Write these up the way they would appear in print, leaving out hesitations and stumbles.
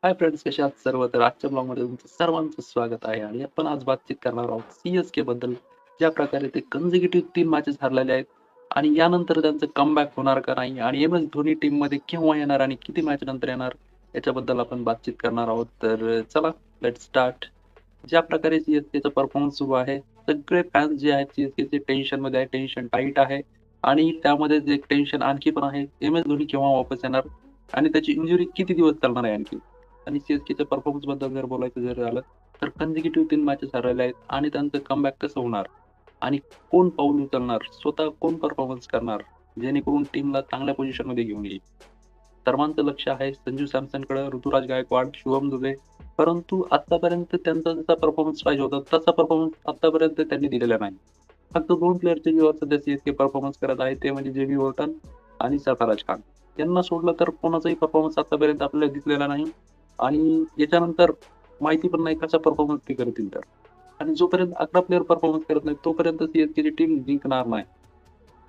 Hi friends, कसे आहात सर्व? तर आजच्या ब्लॉगमध्ये तुमचं सर्वांचं स्वागत आहे आणि आपण आज बातचीत करणार आहोत सी-एस-के बद्दल. ज्या प्रकारे ते कन्झिक्युटिव्ह 3 मॅचेस हरलेले आहेत आणि यानंतर त्यांचं कमबॅक होणार का नाही आणि एम-एस धोनी टीममध्ये केव्हा येणार आणि किती मॅच नंतर येणार, याच्याबद्दल आपण बातचीत करणार आहोत. तर चला, लेट्स स्टार्ट. ज्या प्रकारे सी-एस-केचा परफॉर्मन्स सुरू आहे, सगळे फॅन्स जे आहेत सी-एस-केचे टेन्शनमध्ये आहे, टेन्शन टाईट आहे आणि त्यामध्येच एक टेन्शन आणखी पण आहे, एम-एस धोनी केव्हा वापस येणार आणि त्याची इंजुरी किती दिवस चालणार आहे आणखी. आणि सी-एस-केच्या परफॉर्मन्सबद्दल जर बोलायचं झालं, तर कन्झिक्युटिव्ह 3 मॅचेस हरलेले आहेत आणि त्यांचं कमबॅक कसं होणार? आणि कोण पाऊल उचलणार? स्वतः कोण परफॉर्मन्स करणार? जेणेकरून टीमला चांगल्या पोझिशनमध्ये घेऊन येईल. सर्वांचं लक्ष आहे संजू सॅमसनकडे, ऋतुराज गायकवाड, शुभम दुबे. परंतु आत्तापर्यंत त्यांचा जसा परफॉर्मन्स पाहिजे होता, तसा परफॉर्मन्स आत्तापर्यंत त्यांनी दिलेला नाही. फक्त 2 प्लेयरचे जेव्हा सध्या सी परफॉर्मन्स करत आहे, ते म्हणजे जेमी वॉर्टन आणि सरफराज खान. यांना सोडलं तर कोणाचाही परफॉर्मन्स आतापर्यंत आपल्याला दिसलेला नाही आणि याच्यानंतर माहिती पण नाही कसा परफॉर्मन्स ते करतील तर. आणि जोपर्यंत 11 प्लेयर परफॉर्मन्स करत नाहीत, तोपर्यंत सी टीम जिंकणार नाही.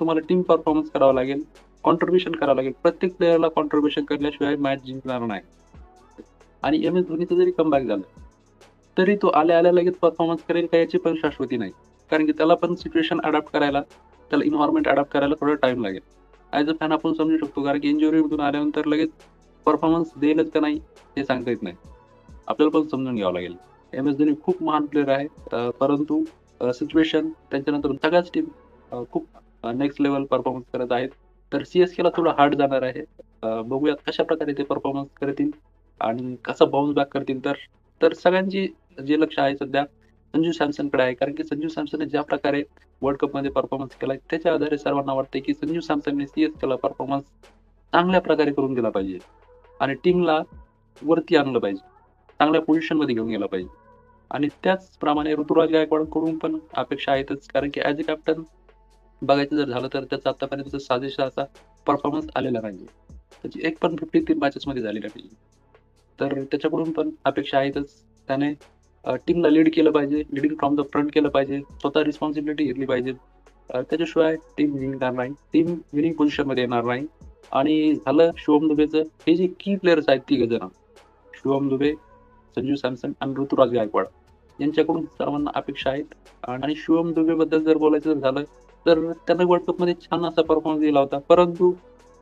तुम्हाला टीम परफॉर्मन्स करावा लागेल, कॉन्ट्रिब्युशन करावं लागेल. प्रत्येक प्लेयरला कॉन्ट्रिब्युशन केल्याशिवाय मॅच जिंकणार नाही. आणि एम-एस धोनीचं जरी कमबॅक झालं, तरी तो आल्या-आल्या लगेच परफॉर्मन्स करेल का याची पण शाश्वती नाही. कारण की त्याला पण सिच्युएशन अडॅप्ट करायला, त्याला एन्व्हायर्नमेंट अडॅप्ट करायला थोडा टाईम लागेल. ॲज अ फॅन आपण समजू शकतो कारण की इंजुरीमधून आल्यानंतर लगेच परफॉर्मन्स देईलच का नाही हे सांगता येत नाही. आपल्याला पण समजून घ्यावं लागेल. एम-एस धोनी खूप महान प्लेयर आहे. परंतु सिच्युएशन त्याच्यानंतर सगळ्याच टीम खूप नेक्स्ट लेव्हल परफॉर्मन्स करत आहेत. तर सी-एस-केला थोडं हार्ड जाणार आहे. बघूयात कशाप्रकारे ते परफॉर्मन्स करतील आणि कसं बाउन्स बॅक करतील तर. तर सगळ्यांची जे लक्ष आहे सध्या संजू सॅमसनकडे आहे. कारण की संजू सॅमसनने ज्या प्रकारे वर्ल्ड कपमध्ये परफॉर्मन्स केलाय, त्याच्या आधारे सर्वांना वाटतंय की संजू सॅमसनने सी-एस-केला परफॉर्मन्स चांगल्या प्रकारे करून दिला पाहिजे आणि टीमला वरती आणलं पाहिजे. चांगल्या पोझिशनमध्ये घेऊन गेला पाहिजे. आणि त्याचप्रमाणे ऋतुराज गायकवाडकडून पण अपेक्षा आहेतच. कारण की ॲज अ कॅप्टन बघायचं जर झालं तर त्याचा आतापर्यंतचा साजेसा असा परफॉर्मन्स आलेला नाहीये. त्याची एक पण 53 मॅचेसमध्ये झालेला नाहीये. तर त्याच्याकडून पण अपेक्षा आहेतच. त्याने टीमला लीड केलं पाहिजे, लीडिंग फ्रॉम द फ्रंट केलं पाहिजे, स्वतः रिस्पॉन्सिबिलिटी घेतली पाहिजे. त्याच्याशिवाय टीम जिंकणार नाही, टीम विनिंग पोझिशनमध्ये येणार नाही. आणि झालं शुभम दुबेचं, हे जे की प्लेयर्स आहेत तिघं जण, शुभम दुबे, संजू सॅमसन आणि ऋतुराज गायकवाड यांच्याकडून सर्वांना अपेक्षा आहेत. आणि शुभम दुबेबद्दल जर बोलायचं झालं, तर त्यानं वर्ल्ड कपमध्ये छान असा परफॉर्मन्स दिला होता. परंतु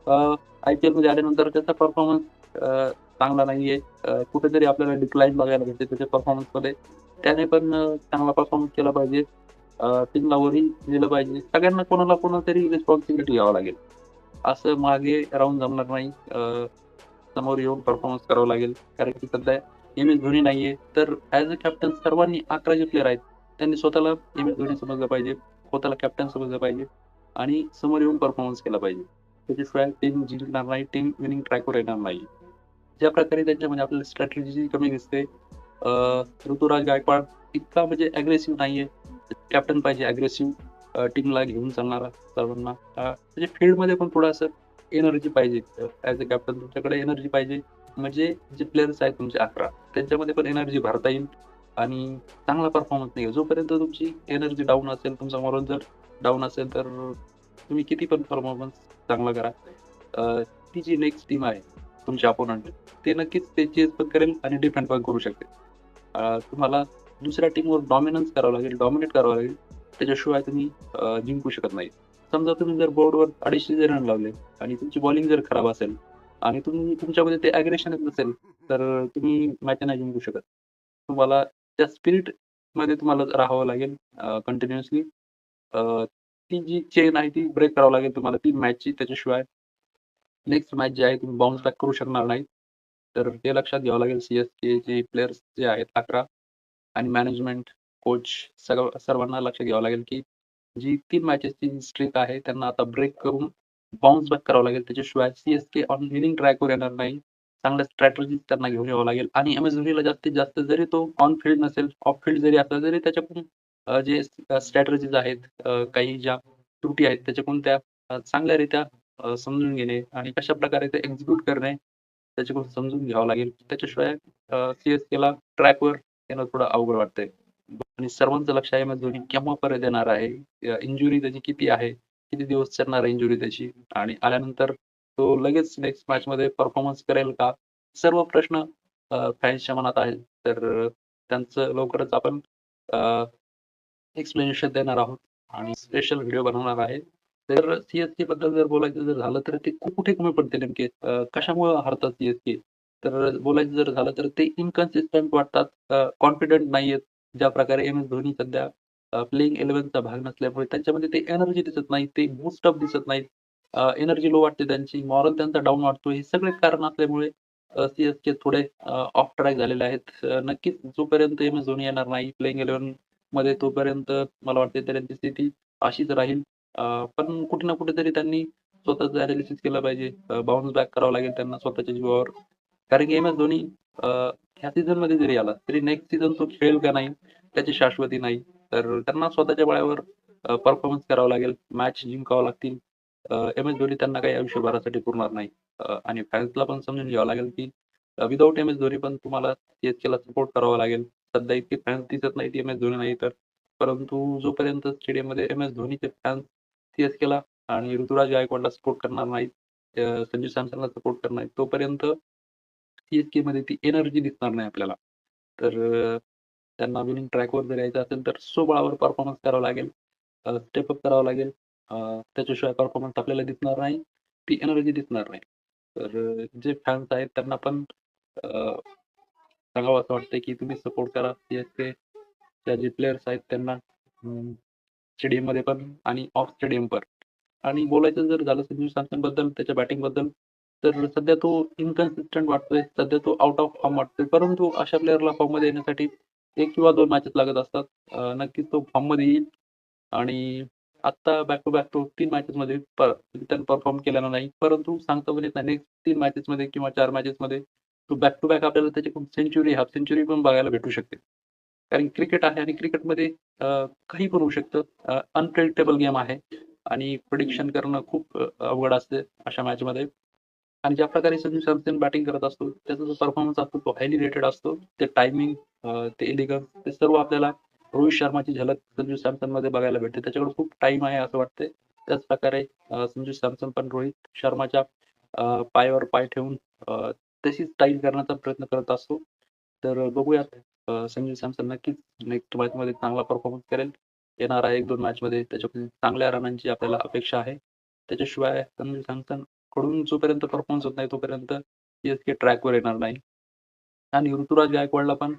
आय-पी-एलमध्ये आल्यानंतर त्याचा परफॉर्मन्स चांगला नाहीये. कुठेतरी आपल्याला डिक्लाइन बघायला भेटते त्याच्या परफॉर्मन्समध्ये. त्याने पण चांगला परफॉर्मन्स केला पाहिजे. टीमला वरही नेलं पाहिजे. सगळ्यांना कोणाला तरी रिस्पॉन्सिबिलिटी घ्यावं लागेल. असं मागे राहून जमणार नाही. समोर येऊन परफॉर्मन्स करावं लागेल. कारण की सध्या एम-एस धोनी नाहीये. तर ॲज अ कॅप्टन सर्वांनी 11 जे प्लेयर आहेत, त्यांनी स्वतःला एम-एस धोनी समजलं पाहिजे. स्वतःला कॅप्टन समजलं पाहिजे आणि समोर येऊन परफॉर्मन्स केला पाहिजे. त्याच्याशिवाय टीम जिंकणार नाही, टीम विनिंग ट्रॅकवर येणार नाही. ज्या प्रकारे त्यांच्यामध्ये आपल्याला स्ट्रॅटेजी कमी दिसते. अ, ऋतुराज गायकवाड इतका म्हणजे अग्रेसिव्ह नाहीये. कॅप्टन पाहिजे अग्रेसिव्ह टीमला घेऊन चालणारा सर्वांना. म्हणजे फील्डमध्ये पण थोडंसं एनर्जी पाहिजे. ॲज अ कॅप्टन तुमच्याकडे एनर्जी पाहिजे. म्हणजे जे प्लेयर्स आहेत तुमचे 11 त्यांच्यामध्ये पण एनर्जी भरता येईल आणि चांगला परफॉर्मन्स निघेल. जोपर्यंत तुमची एनर्जी डाऊन असेल, तुमचा मोरल जर डाऊन असेल, तर तुम्ही किती पण परफॉर्मन्स चांगला करा. ती जी नेक्स्ट टीम आहे, तुमचे अपोनंट, ते नक्कीच ते चेस पण करेल आणि डिफेंड पण करू शकते. तुम्हाला दुसऱ्या टीमवर डॉमिनन्स करावं लागेल, डॉमिनेट करावं लागेल. त्याच्याशिवाय तुम्ही जिंकू शकत नाही. समजा तुम्ही जर बोर्डवर 250 जर रन लावले आणि तुमची बॉलिंग जर खराब असेल आणि तुमच्यामध्ये ते अग्रेशनच नसेल, तर तुम्ही मॅच नाही जिंकू शकत. तुम्हाला त्या स्पिरिटमध्ये तुम्हाला राहावं लागेल कंटिन्युअसली. ती जी चेन आहे ती ब्रेक करावं लागेल तुम्हाला 3 मॅचची. त्याच्याशिवाय नेक्स्ट मॅच जी आहे तुम्ही बाउन्स बॅक करू शकणार नाही. तर ते लक्षात घ्यावं लागेल सी-एस-केचे प्लेयर्स जे आहेत 11 आणि मॅनेजमेंट, कोच सर्वांना लक्ष घ्यावं लागेल, की जी 3 मॅचेसची स्ट्रीक आहे त्यांना आता ब्रेक करून बाउन्स बॅक करावं लागेल. त्याच्याशिवाय सी-एस-के ऑन विनिंग ट्रॅकवर येणार नाही. चांगल्या स्ट्रॅटेजीज त्यांना घेऊन यावं लागेल आणि एम-एस धोनीला जास्तीत जास्त जरी तो ऑन फील्ड नसेल, ऑफ फील्ड जरी असला तरी त्याच्याकडून जे स्ट्रॅटेजीज आहेत, काही ज्या त्रुटी आहेत त्याच्याकडून त्या चांगल्यारीत्या समजून घेणे आणि कशाप्रकारे ते एक्झिक्यूट करणे, त्याच्याकडून समजून घ्यावं लागेल. त्याच्याशिवाय सी-एस-केला ट्रॅकवर येणं थोडं अवघड वाटतंय. आणि सर्वांचं लक्ष आहे एम-एस धोनी केव्हा परत येणार आहे? इंजुरी त्याची किती आहे? किती दिवस चालणार आहे इंजुरी त्याची? आणि आल्यानंतर तो लगेच नेक्स्ट मॅचमध्ये परफॉर्मन्स करेल का? सर्व प्रश्न फॅन्सच्या मनात आहे. तर त्यांचं लवकरच आपण एक्सप्लेनेशन देणार आहोत आणि स्पेशल व्हिडिओ बनवणार आहे. तर सी बद्दल जर बोलायचं झालं तर ते कुठे कमी पडते नेमके? कशामुळं हारतात सी तर बोलायचं झालं तर ते इन्कन्सिस्टंट वाटतात, कॉन्फिडंट नाहीयेत. ज्या प्रकारे एम-एस धोनी सध्या प्लेइंग 11चा भाग नसल्यामुळे त्यांच्यामध्ये ते एनर्जी दिसत नाही, ते बूस्ट अप दिसत नाहीत. एनर्जी लो वाटते त्यांची, मॉरल त्यांचा डाऊन वाटतो. हे सगळे कारण असल्यामुळे थोडे ऑफ ट्रॅक झालेले आहेत. नक्कीच जोपर्यंत एम-एस धोनी येणार नाही प्लेइंग 11 मध्ये तोपर्यंत मला वाटते त्यांची स्थिती अशीच राहील. पण कुठे ना कुठेतरी त्यांनी स्वतःच एनालिसिस केलं पाहिजे. बाउन्स बॅक करावं लागेल त्यांना स्वतःच्या जीवावर. कारण की एम-एस धोनी ह्या सीझनमध्ये जरी आला, तरी नेक्स्ट सीझन तो खेळेल का नाही त्याची शाश्वती नाही. तर त्यांना स्वतःच्या बळावर परफॉर्मन्स करावा लागेल. मॅच जिंकावं लागतील. एम-एस धोनी त्यांना काही आयुष्यभरासाठी पुरणार नाही. आणि फॅन्सला पण समजून घ्यावं लागेल की विदाऊट एम-एस धोनी पण तुम्हाला सी-एस-केला सपोर्ट करावा लागेल. सध्या इतके फॅन्स दिसत नाहीत एम-एस धोनी नाही तर. परंतु जोपर्यंत स्टेडियममध्ये एम-एस धोनीचे फॅन्स सी-एस-केला आणि ऋतुराज गायकवाडला सपोर्ट करणार नाहीत, संजू सॅमसनला सपोर्ट करणार नाहीत, तोपर्यंत सी-एस-केमध्ये ती एनर्जी दिसणार नाही आपल्याला. तर त्यांना विनिंग ट्रॅकवर जर यायचं असेल तर स्वबळावर परफॉर्मन्स करावा लागेल. स्टेप अप करावं लागेल. त्याच्याशिवाय परफॉर्मन्स आपल्याला दिसणार नाही. ती एनर्जी दिसणार नाही. तर जे फॅन्स आहेत त्यांना पण अ, सांगावं असं वाटतंय की तुम्ही सपोर्ट करा सी-एस-केच्या जे प्लेयर्स आहेत त्यांना स्टेडियममध्ये पण आणि ऑफ स्टेडियम पण. आणि बोलायचं जर झालं संजू सॅमसनबद्दल, त्याच्या बॅटिंगबद्दल, तर सध्या तो इन्कन्सिस्टंट वाटतोय. सध्या तो आउट ऑफ फॉर्म वाटतोय. परंतु अशा प्लेयरला फॉर्ममध्ये येण्यासाठी 1 किंवा 2 मॅचेस लागत असतात. नक्कीच तो फॉर्ममध्ये येईल आणि आत्ता बॅक टू बॅक तो 3 मॅचेसमध्ये त्यानं परफॉर्म केलेला नाही. परंतु सांगता पण येत नाही नेक्स्ट 3 मॅचेसमध्ये किंवा 4 मॅचेसमध्ये तो बॅक टू बॅक आपल्याला त्याच्याकडून सेंच्युरी, हाल्फ सेंच्युरी पण बघायला भेटू शकते. कारण क्रिकेट आहे आणि क्रिकेटमध्ये काही पण होऊ शकतं. अनप्रेडिक्टेबल गेम आहे आणि प्रिडिक्शन करणं खूप अवघड असते अशा मॅचमध्ये. आणि ज्या प्रकारे संजू सॅमसन बॅटिंग करत असतो, त्याचा जो परफॉर्मन्स असतो तो हायली रेटेड असतो. ते टायमिंग, ते एलिगन्स ते सर्व आपल्याला रोहित शर्माची झलक संजू सॅमसनमध्ये बघायला भेटते. त्याच्याकडे खूप टाईम आहे असं वाटतंय. त्याच प्रकारे संजू सॅमसन पण रोहित शर्माच्या पायावर पाय ठेवून तशीच स्टाईल करण्याचा प्रयत्न करत असतो. तर बघूयात संजू सॅमसन नक्कीच नेक्स्ट मॅचमध्ये चांगला परफॉर्मन्स करेल. येणाऱ्या 1-2 मॅचमध्ये त्याच्याकडून चांगल्या रनांची आपल्याला अपेक्षा आहे. त्याच्याशिवाय संजू सॅमसन कडून जोपर्यंत परफॉर्मन्स होत नाही तोपर्यंत सी ट्रॅकवर येणार नाही. आणि ऋतुराज गायकवाडला पण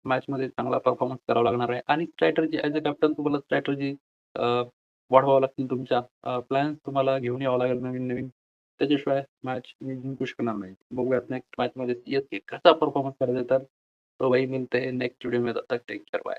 मॅचमध्ये चांगला परफॉर्मन्स करावा लागणार आहे आणि स्ट्रॅटेजी ॲज अ कॅप्टन तुम्हाला स्ट्रॅटेजी वाढवावं लागतील तुमच्या. प्लॅन्स तुम्हाला घेऊन यावं लागेल नवीन-नवीन. त्याच्याशिवाय मॅच जिंकू शकणार नाही. बघूयात नेक्स्ट मॅचमध्ये सी कसा परफॉर्मन्स करायचा तर तो वही मिलते हैं नेक्स्ट वीडियो में. तब तक टेक केयर. बाय.